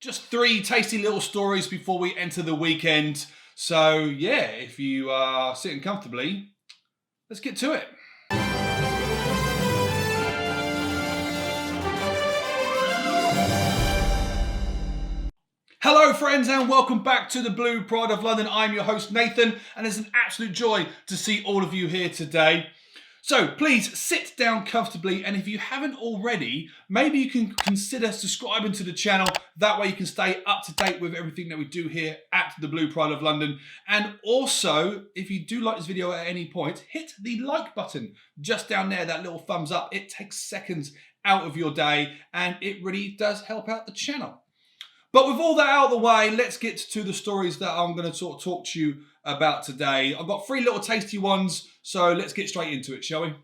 Just 3 tasty little stories before we enter the weekend. So yeah, if you are sitting comfortably, let's get to it. Hello friends and welcome back to the Blue Pride of London. I'm your host Nathan and it's an absolute joy to see all of you here today. So please sit down comfortably, and if you haven't already, maybe you can consider subscribing to the channel. That way you can stay up to date with everything that we do here at the Blue Pride of London. And also, if you do like this video at any point, hit the like button just down there, that little thumbs up. It takes seconds out of your day and it really does help out the channel. But with all that out of the way, let's get to the stories that I'm going to sort of talk to you about today. I've got 3 little tasty ones, so let's get straight into it, shall we?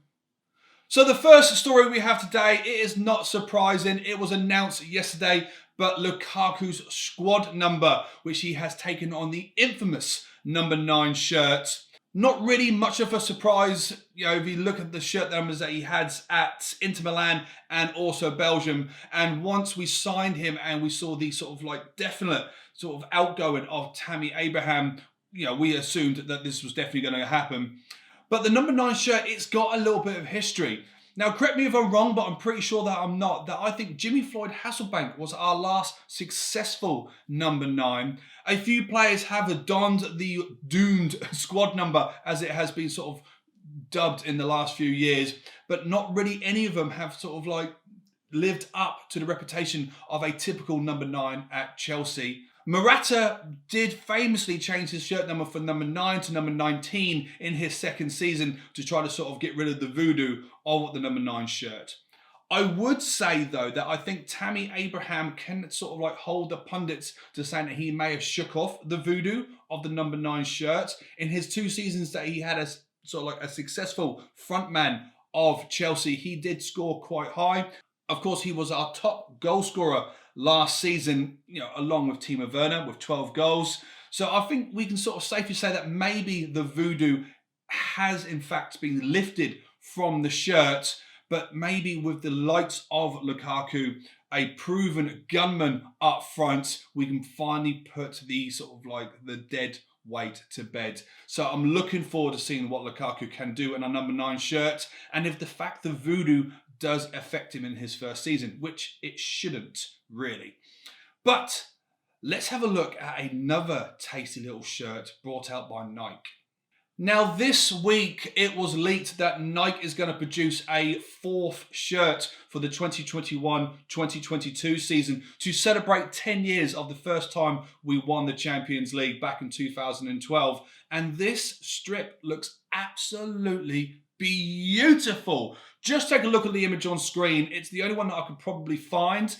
So the first story we have today, it is not surprising. It was announced yesterday, but Lukaku's squad number, which he has taken on the infamous number 9 shirt. Not really much of a surprise, if you look at the shirt numbers that he had at Inter Milan and also Belgium. And once we signed him and we saw the sort of like definite sort of outgoing of Tammy Abraham, we assumed that this was definitely going to happen. But the number 9 shirt, it's got a little bit of history. Now, correct me if I'm wrong, but I'm pretty sure that I'm not. That I think Jimmy Floyd Hasselbank was our last successful number 9. A few players have donned the doomed squad number, as it has been sort of dubbed in the last few years, but not really any of them have sort of like lived up to the reputation of a typical number 9 at Chelsea. Morata did famously change his shirt number from number 9 to number 19 in his second season to try to sort of get rid of the voodoo of the number 9 shirt. I would say though that I think Tammy Abraham can sort of like hold the pundits to saying that he may have shook off the voodoo of the number 9 shirt. In his 2 seasons that he had as sort of like a successful frontman of Chelsea, he did score quite high. Of course, he was our top goal scorer last season, along with Timo Werner with 12 goals. So I think we can sort of safely say that maybe the voodoo has in fact been lifted from the shirt, but maybe with the likes of Lukaku, a proven gunman up front, we can finally put the sort of like the dead weight to bed. So I'm looking forward to seeing what Lukaku can do in a number 9 shirt, and if the fact the voodoo does affect him in his first season, which it shouldn't really. But let's have a look at another tasty little shirt brought out by Nike. Now this week it was leaked that Nike is going to produce a 4th shirt for the 2021-2022 season to celebrate 10 years of the first time we won the Champions League back in 2012. And this strip looks absolutely beautiful. Just take a look at the image on screen. It's the only one that I could probably find,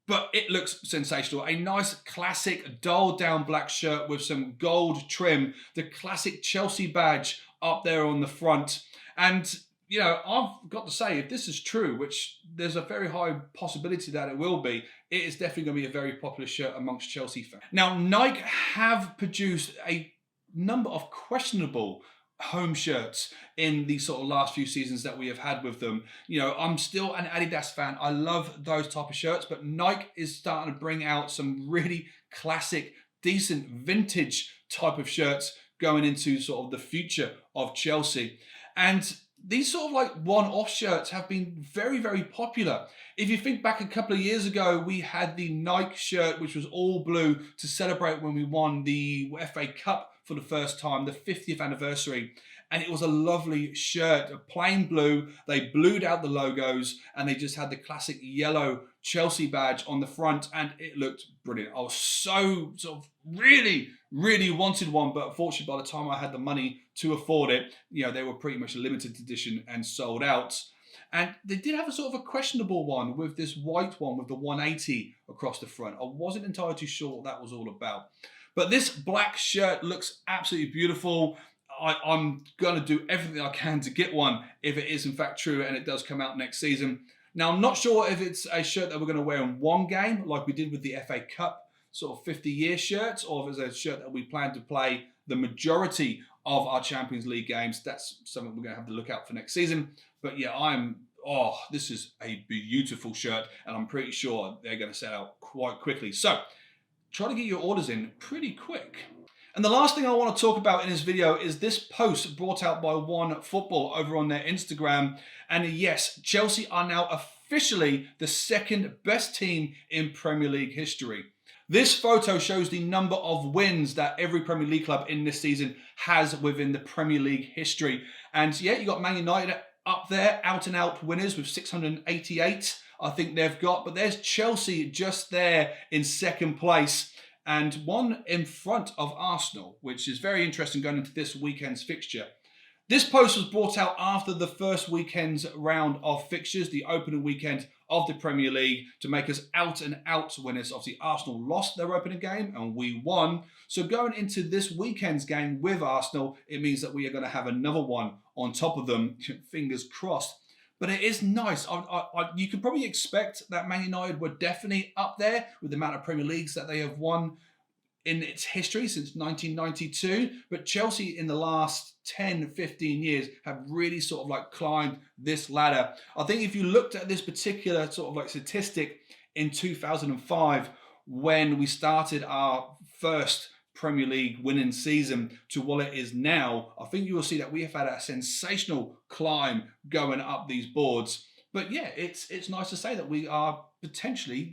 but it looks sensational. A nice classic dull down black shirt with some gold trim, the classic Chelsea badge up there on the front. And, I've got to say, if this is true, which there's a very high possibility that it will be, it is definitely going to be a very popular shirt amongst Chelsea fans. Now, Nike have produced a number of questionable home shirts in the sort of last few seasons that we have had with them. I'm still an Adidas fan. I love those type of shirts, but Nike is starting to bring out some really classic, decent, vintage type of shirts going into sort of the future of Chelsea. And these sort of like one-off shirts have been very, very popular. If you think back a couple of years ago, we had the Nike shirt, which was all blue to celebrate when we won the FA Cup for the first time, the 50th anniversary. And it was a lovely shirt, a plain blue. They blued out the logos and they just had the classic yellow Chelsea badge on the front, and it looked brilliant. I was so sort of really wanted one, but unfortunately by the time I had the money to afford it, they were pretty much a limited edition and sold out. And they did have a sort of a questionable one with this white one with the 180 across the front. I wasn't entirely too sure what that was all about. But this black shirt looks absolutely beautiful. I'm going to do everything I can to get one if it is in fact true and it does come out next season. Now, I'm not sure if it's a shirt that we're going to wear in one game like we did with the FA Cup sort of 50-year shirt, or if it's a shirt that we plan to play the majority of our Champions League games. That's something we're going to have to look out for next season. But yeah, I'm oh, this is a beautiful shirt, and I'm pretty sure they're going to sell out quite quickly. So try to get your orders in pretty quick. And the last thing I want to talk about in this video is this post brought out by One Football over on their Instagram. And yes, Chelsea are now officially the second best team in Premier League history. This photo shows the number of wins that every Premier League club in this season has within the Premier League history. And yeah, you got Man United up there, out and out winners with 688, I think they've got. But there's Chelsea just there in second place, and one in front of Arsenal, which is very interesting going into this weekend's fixture. This post was brought out after the first weekend's round of fixtures, the opening weekend of the Premier League, to make us out and out winners. Obviously, Arsenal lost their opening game and we won. So going into this weekend's game with Arsenal, it means that we are going to have another one on top of them. Fingers crossed. But it is nice. You could probably expect that Man United were definitely up there with the amount of Premier Leagues that they have won in its history since 1992. But Chelsea in the last 10, 15 years have really sort of like climbed this ladder. I think if you looked at this particular sort of like statistic in 2005, when we started our first Premier League winning season to what it is now, I think you will see that we have had a sensational climb going up these boards. But yeah, it's nice to say that we are potentially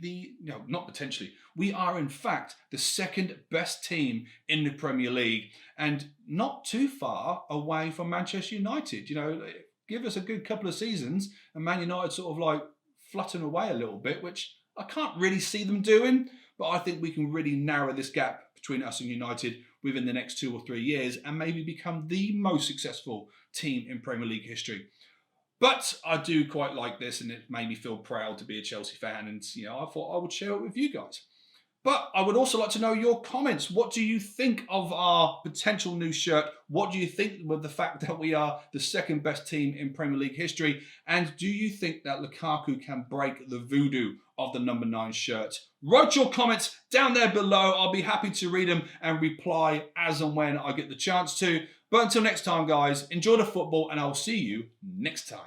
we are in fact the second best team in the Premier League, and not too far away from Manchester United. You know, give us a good couple of seasons and Man United sort of like fluttering away a little bit, which I can't really see them doing, but I think we can really narrow this gap between us and United within the next 2 or 3 years and maybe become the most successful team in Premier League history. But I do quite like this, and it made me feel proud to be a Chelsea fan, and you know, I thought I would share it with you guys. But I would also like to know your comments. What do you think of our potential new shirt? What do you think with the fact that we are the second best team in Premier League history? And do you think that Lukaku can break the voodoo of the number 9 shirt? Write your comments down there below. I'll be happy to read them and reply as and when I get the chance to. But until next time, guys, enjoy the football, and I'll see you next time.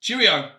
Cheerio.